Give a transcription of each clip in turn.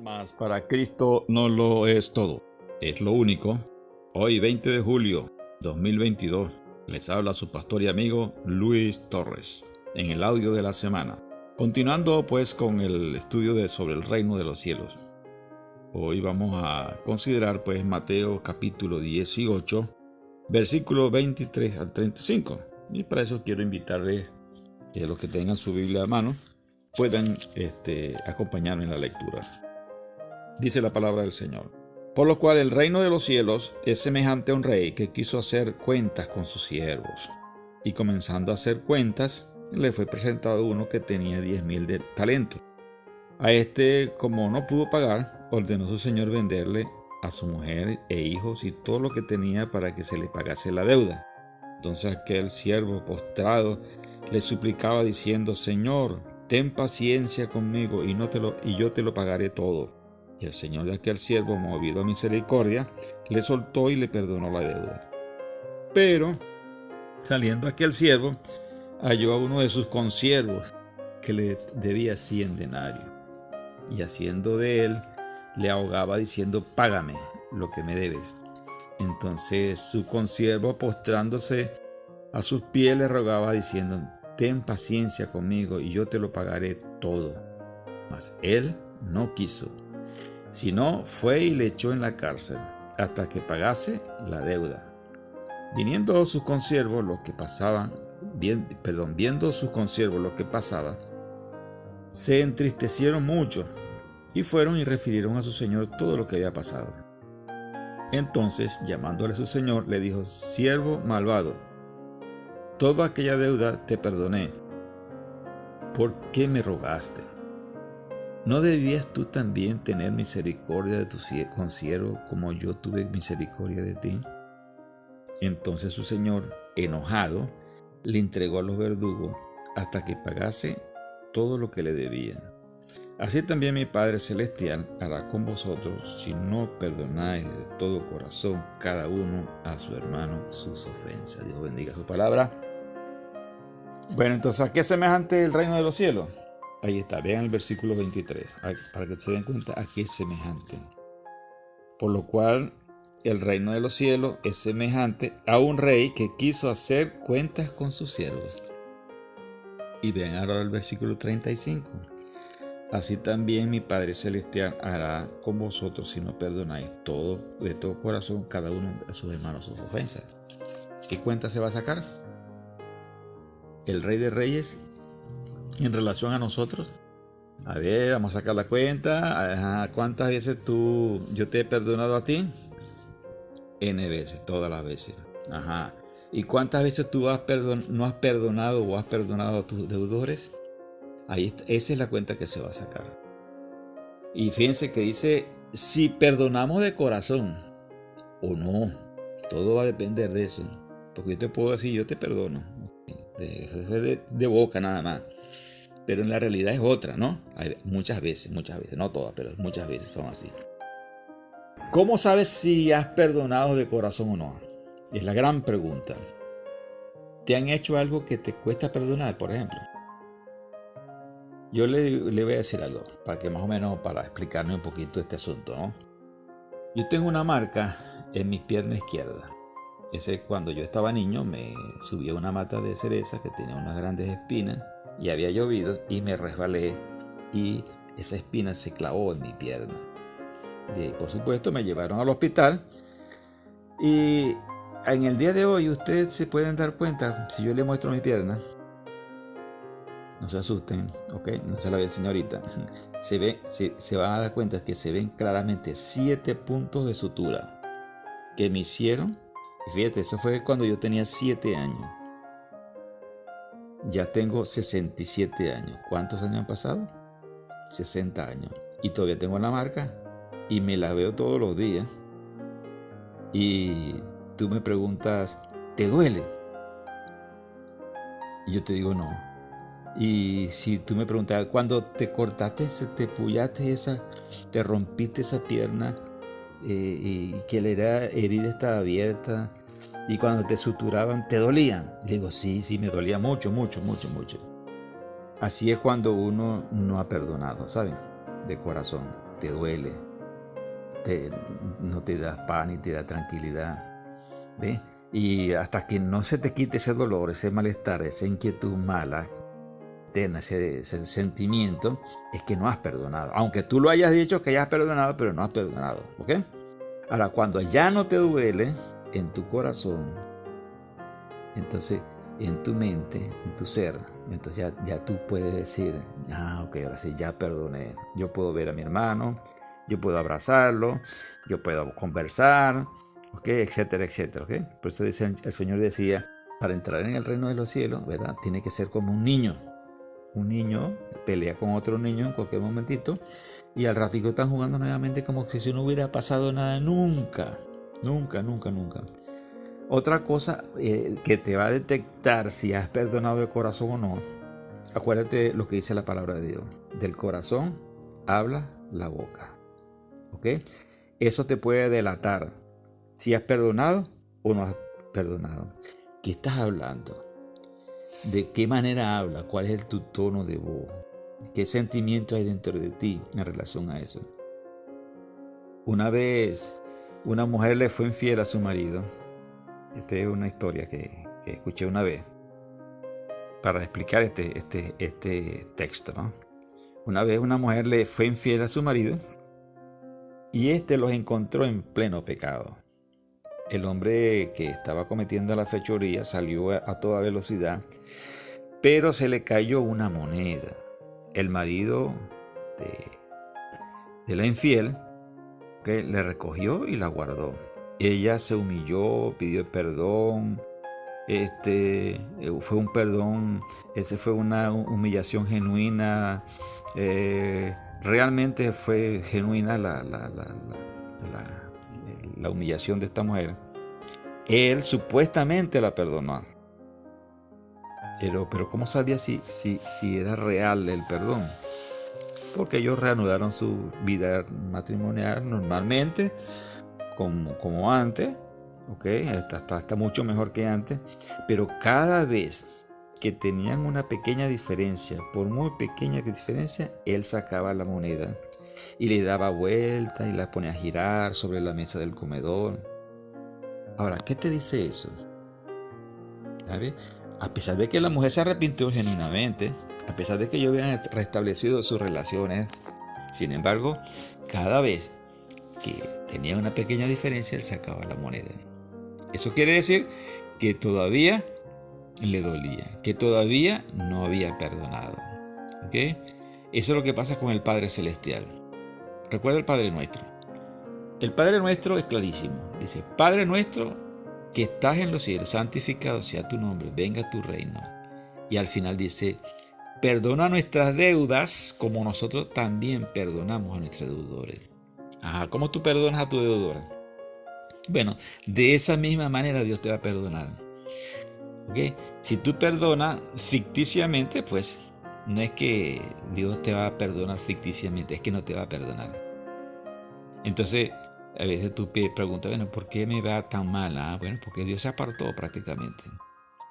Mas para Cristo no lo es todo, es lo único. Hoy 20 de julio 2022 les habla su pastor y amigo Luis Torres en el audio de la semana. Continuando pues con el estudio sobre el reino de los cielos. Hoy vamos a considerar pues Mateo capítulo 18 versículos 23 al 35. Y para eso quiero invitarles a los que tengan su Biblia a mano puedan acompañarme en la lectura. Dice la palabra del Señor: por lo cual el reino de los cielos es semejante a un rey que quiso hacer cuentas con sus siervos. Y comenzando a hacer cuentas, le fue presentado uno que tenía 10,000 de talentos. A como no pudo pagar, ordenó su señor venderle a su mujer e hijos y todo lo que tenía para que se le pagase la deuda. Entonces aquel siervo postrado le suplicaba diciendo: Señor, ten paciencia conmigo y yo te lo pagaré todo. Y el señor de aquel siervo, movido a misericordia, le soltó y le perdonó la deuda. Pero, saliendo aquel siervo, halló a uno de sus consiervos que le debía 100 denarios. Y haciendo de él, le ahogaba diciendo: págame lo que me debes. Entonces su consiervo, postrándose a sus pies, le rogaba diciendo: ten paciencia conmigo y yo te lo pagaré todo. Mas él no quiso, sino fue y le echó en la cárcel hasta que pagase la deuda. Viendo sus consiervos lo que pasaba, se entristecieron mucho y fueron y refirieron a su señor todo lo que había pasado. Entonces, llamándole su señor, le dijo: siervo malvado, toda aquella deuda te perdoné. ¿Por qué me rogaste? ¿No debías tú también tener misericordia de tu consiervo como yo tuve misericordia de ti? Entonces su señor, enojado, le entregó a los verdugos hasta que pagase todo lo que le debían. Así también mi Padre Celestial hará con vosotros si no perdonáis de todo corazón cada uno a su hermano sus ofensas. Dios bendiga su palabra. Bueno, entonces, ¿a qué es semejante el reino de los cielos? Ahí está, vean el versículo 23, para que se den cuenta a qué es semejante. Por lo cual el reino de los cielos es semejante a un rey que quiso hacer cuentas con sus siervos. Y vean ahora el versículo 35. Así también mi Padre Celestial hará con vosotros si no perdonáis de todo corazón cada uno a sus hermanos sus ofensas. ¿Qué cuenta se va a sacar? El Rey de Reyes en relación a nosotros. A ver, vamos a sacar la cuenta. Ajá, ¿cuántas veces yo te he perdonado a ti? N veces, todas las veces. Ajá. ¿Y cuántas veces tú no has perdonado o has perdonado a tus deudores? Ahí está, esa es la cuenta que se va a sacar. Y fíjense que dice: si perdonamos de corazón o no. Todo va a depender de eso. Porque yo te puedo decir: yo te perdono. De boca nada más. Pero en la realidad es otra, ¿no? Hay muchas veces, no todas, pero muchas veces son así. ¿Cómo sabes si has perdonado de corazón o no? Es la gran pregunta. ¿Te han hecho algo que te cuesta perdonar, por ejemplo? Yo le voy a decir algo, para que más o menos, para explicarme un poquito este asunto, ¿no? Yo tengo una marca en mi pierna izquierda. Cuando yo estaba niño me subí a una mata de cereza que tenía unas grandes espinas y había llovido y me resbalé y esa espina se clavó en mi pierna. Y por supuesto me llevaron al hospital y en el día de hoy ustedes se pueden dar cuenta, si yo les muestro mi pierna, no se asusten, ¿ok? No se la ve señorita. Se van a dar cuenta que se ven claramente 7 puntos de sutura que me hicieron. Fíjate, eso fue cuando yo tenía 7 años. Ya tengo 67 años. ¿Cuántos años han pasado? 60 años. Y todavía tengo la marca y me la veo todos los días. Y tú me preguntas: ¿te duele? Y yo te digo: no. Y si tú me preguntas: cuando te cortaste, te pullaste te rompiste esa pierna, y que la herida estaba abierta, y cuando te suturaban, ¿te dolían? Y digo: sí, me dolía mucho. Así es cuando uno no ha perdonado, ¿saben? de corazón, te duele, no te da paz ni te da tranquilidad. ¿Ve? Y hasta que no se te quite ese dolor, ese malestar, esa inquietud mala, ese sentimiento, es que no has perdonado. Aunque tú lo hayas dicho que hayas perdonado, pero no has perdonado. ¿Ok? Ahora, cuando ya no te duele en tu corazón, entonces en tu mente, en tu ser, entonces ya tú puedes decir, ok, ahora sí, ya perdoné. Yo puedo ver a mi hermano, yo puedo abrazarlo, yo puedo conversar, ok, etcétera, etcétera. ¿Okay? Por eso el Señor decía, para entrar en el reino de los cielos, ¿verdad? Tiene que ser como un niño. Un niño pelea con otro niño en cualquier momentito y al ratito están jugando nuevamente como si no hubiera pasado nada nunca. Nunca, nunca, nunca. Otra cosa que te va a detectar si has perdonado de corazón o no, acuérdate lo que dice la palabra de Dios. Del corazón habla la boca. ¿Ok? Eso te puede delatar si has perdonado o no has perdonado. ¿Qué estás hablando? ¿De qué manera habla? ¿Cuál es tu tono de voz? ¿Qué sentimiento hay dentro de ti en relación a eso? Una vez una mujer le fue infiel a su marido. Esta es una historia que escuché una vez para explicar este texto, ¿no? Una vez una mujer le fue infiel a su marido y los encontró en pleno pecado. El hombre que estaba cometiendo la fechoría salió a toda velocidad, pero se le cayó una moneda. El marido de la infiel le recogió y la guardó. Ella se humilló, pidió perdón. Fue un perdón, fue una humillación genuina. Realmente fue genuina la humillación de esta mujer. Él supuestamente la perdonó. Pero ¿cómo sabía si era real el perdón? Porque ellos reanudaron su vida matrimonial normalmente, como antes. ¿Ok? Está mucho mejor que antes. Pero cada vez que tenían una pequeña diferencia, por muy pequeña diferencia, él sacaba la moneda y le daba vueltas y la ponía a girar sobre la mesa del comedor. Ahora, ¿qué te dice eso? ¿Sabes? A pesar de que la mujer se arrepintió genuinamente, a pesar de que ellos habían restablecido sus relaciones, sin embargo, cada vez que tenía una pequeña diferencia, él sacaba la moneda. Eso quiere decir que todavía le dolía, que todavía no había perdonado. ¿Ok? Eso es lo que pasa con el Padre Celestial. Recuerda el Padre Nuestro. El Padre Nuestro es clarísimo. Dice, Padre Nuestro que estás en los cielos, santificado sea tu nombre, venga tu reino. Y al final dice, perdona nuestras deudas como nosotros también perdonamos a nuestros deudores. ¿Cómo tú perdonas a tu deudor? Bueno, de esa misma manera Dios te va a perdonar. ¿Okay? Si tú perdonas ficticiamente, pues no es que Dios te va a perdonar ficticiamente, es que no te va a perdonar. Entonces, a veces tú preguntas, bueno, ¿por qué me va tan mal? Bueno, porque Dios se apartó prácticamente.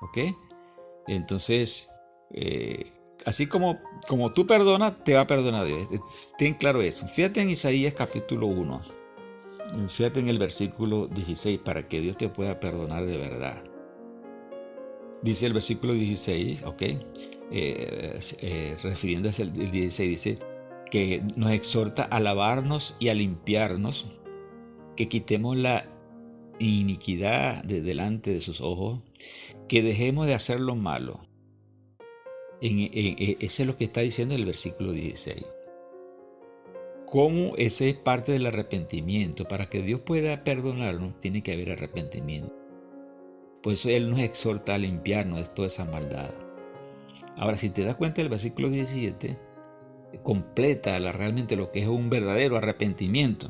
¿Ok? Entonces, así como tú perdonas, te va a perdonar Dios. Ten claro eso. Fíjate en Isaías capítulo 1. Fíjate en el versículo 16 para que Dios te pueda perdonar de verdad. Dice el versículo 16, ¿ok? Refiriéndose al 16, dice que nos exhorta a lavarnos y a limpiarnos, que quitemos la iniquidad de delante de sus ojos, que dejemos de hacer lo malo. Ese es lo que está diciendo el versículo 16. ¿Cómo ese es parte del arrepentimiento? Para que Dios pueda perdonarnos, tiene que haber arrepentimiento. Por eso Él nos exhorta a limpiarnos de toda esa maldad. Ahora, si te das cuenta, el versículo 17 completa realmente lo que es un verdadero arrepentimiento.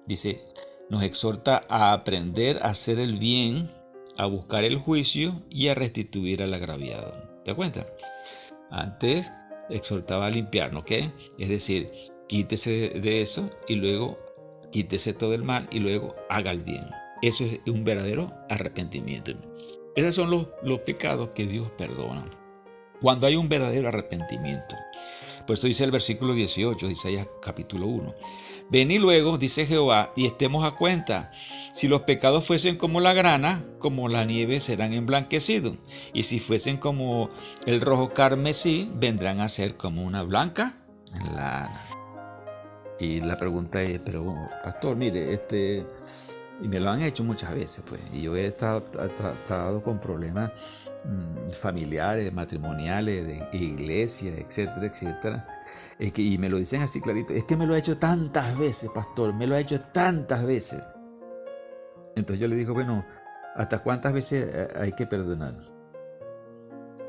Dice, nos exhorta a aprender a hacer el bien, a buscar el juicio y a restituir al agraviado. ¿Te das cuenta? Antes exhortaba a limpiarnos, ¿ok? Es decir, quítese de eso y luego quítese todo el mal y luego haga el bien. Eso es un verdadero arrepentimiento. Esos son los pecados que Dios perdona. Cuando hay un verdadero arrepentimiento. Por eso dice el versículo 18 de Isaías capítulo 1. Venid luego, dice Jehová, y estemos a cuenta. Si los pecados fuesen como la grana, como la nieve serán emblanquecidos. Y si fuesen como el rojo carmesí, vendrán a ser como una blanca lana. Y la pregunta es, pero pastor, mire, y me lo han hecho muchas veces, pues, y yo he tratado con problemas familiares, matrimoniales, de iglesia, etcétera, etcétera. Y me lo dicen así clarito, es que me lo ha hecho tantas veces, pastor, me lo ha hecho tantas veces. Entonces yo le digo, bueno, ¿hasta cuántas veces hay que perdonar?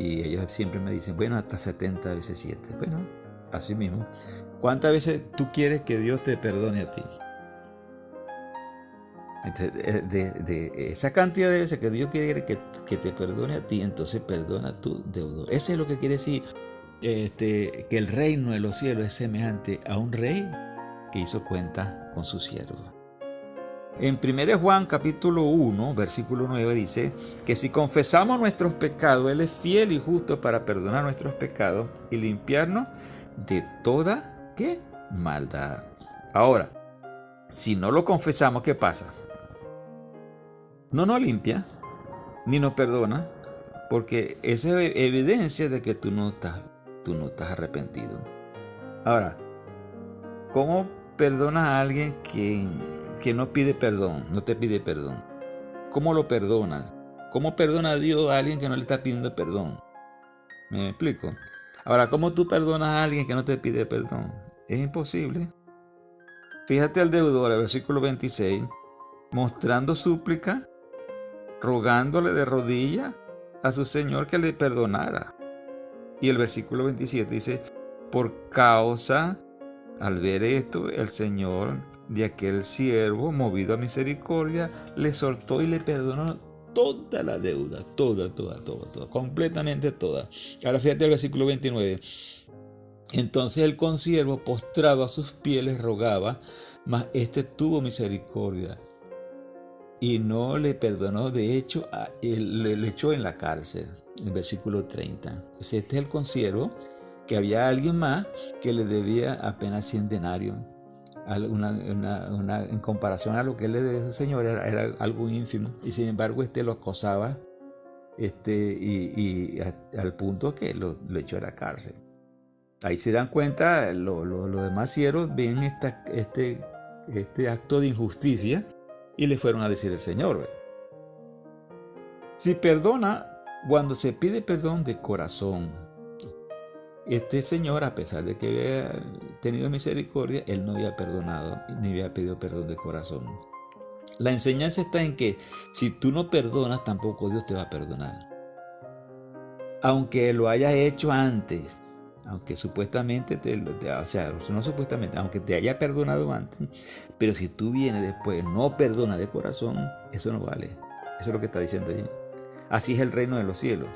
Y ellos siempre me dicen, bueno, hasta 70 veces 7. Bueno, así mismo. ¿Cuántas veces tú quieres que Dios te perdone a ti? Entonces, de esa cantidad de veces que Dios quiere que te perdone a ti, entonces perdona a tu deudor. Eso es lo que quiere decir que el reino de los cielos es semejante a un rey que hizo cuenta con sus siervos. En 1 Juan capítulo 1, versículo 9 dice que si confesamos nuestros pecados, Él es fiel y justo para perdonar nuestros pecados y limpiarnos de toda, ¿qué? Maldad. Ahora, si no lo confesamos, ¿qué pasa? No nos limpia, ni nos perdona, porque esa es evidencia de que tú no estás arrepentido. Ahora, ¿cómo perdonas a alguien que no pide perdón, no te pide perdón? ¿Cómo lo perdonas? ¿Cómo perdona a Dios a alguien que no le está pidiendo perdón? ¿Me explico? Ahora, ¿cómo tú perdonas a alguien que no te pide perdón? Es imposible. Fíjate al deudor, el versículo 26, mostrando súplica, rogándole de rodillas a su Señor que le perdonara. Y el versículo 27 dice, por causa, al ver esto, el Señor de aquel siervo, movido a misericordia, le soltó y le perdonó toda la deuda, toda, completamente toda. Ahora fíjate el versículo 29. Entonces el consiervo, postrado a sus pies, les rogaba, mas éste tuvo misericordia y no le perdonó. De hecho, le echó en la cárcel. En versículo 30. Este es el consiervo, que había alguien más que le debía apenas 100 denarios. En comparación a lo que él le debía a ese señor, era algo ínfimo. Y sin embargo, lo acosaba al punto que lo echó a la cárcel. Ahí se dan cuenta, los demás siervos ven este acto de injusticia y le fueron a decir al Señor. Si perdona, cuando se pide perdón de corazón, este señor, a pesar de que había tenido misericordia, él no había perdonado ni había pedido perdón de corazón. La enseñanza está en que si tú no perdonas, tampoco Dios te va a perdonar. Aunque lo hayas hecho antes, aunque supuestamente aunque te haya perdonado antes, pero si tú vienes después, no perdonas de corazón, eso no vale. Eso es lo que está diciendo allí. Así es el reino de los cielos.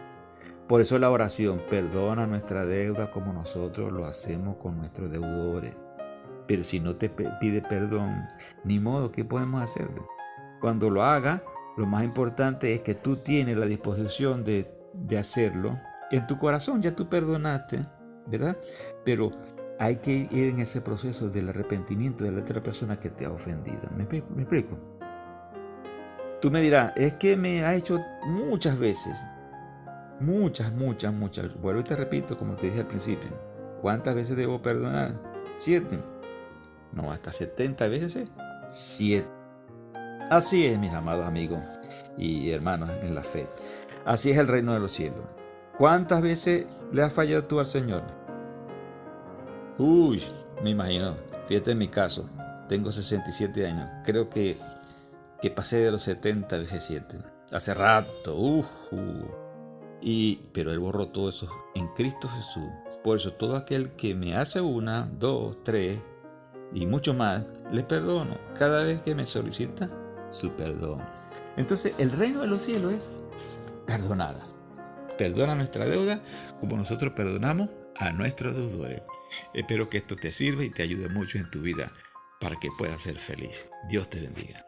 Por eso la oración, perdona nuestra deuda como nosotros lo hacemos con nuestros deudores. Pero si no te pide perdón, ni modo, ¿qué podemos hacerle? Cuando lo haga, lo más importante es que tú tienes la disposición de hacerlo. En tu corazón ya tú perdonaste, ¿verdad? Pero hay que ir en ese proceso del arrepentimiento de la otra persona que te ha ofendido. ¿Me explico? Tú me dirás, es que me ha hecho muchas veces. Muchas. Vuelvo y te repito, como te dije al principio. ¿Cuántas veces debo perdonar? 7. No, hasta 70 veces. 7. Así es, mis amados amigos y hermanos en la fe. Así es el reino de los cielos. ¿Cuántas veces le has fallado tú al Señor? Me imagino. Fíjate en mi caso. Tengo 67 años. Creo que pasé de los 70 veces 7. Hace rato. Pero Él borró todo eso en Cristo Jesús. Por eso todo aquel que me hace 1, 2, 3 y mucho más, le perdono cada vez que me solicita su perdón. Entonces el reino de los cielos es perdonar. Perdona nuestra deuda como nosotros perdonamos a nuestros deudores. Espero que esto te sirva y te ayude mucho en tu vida para que puedas ser feliz. Dios te bendiga.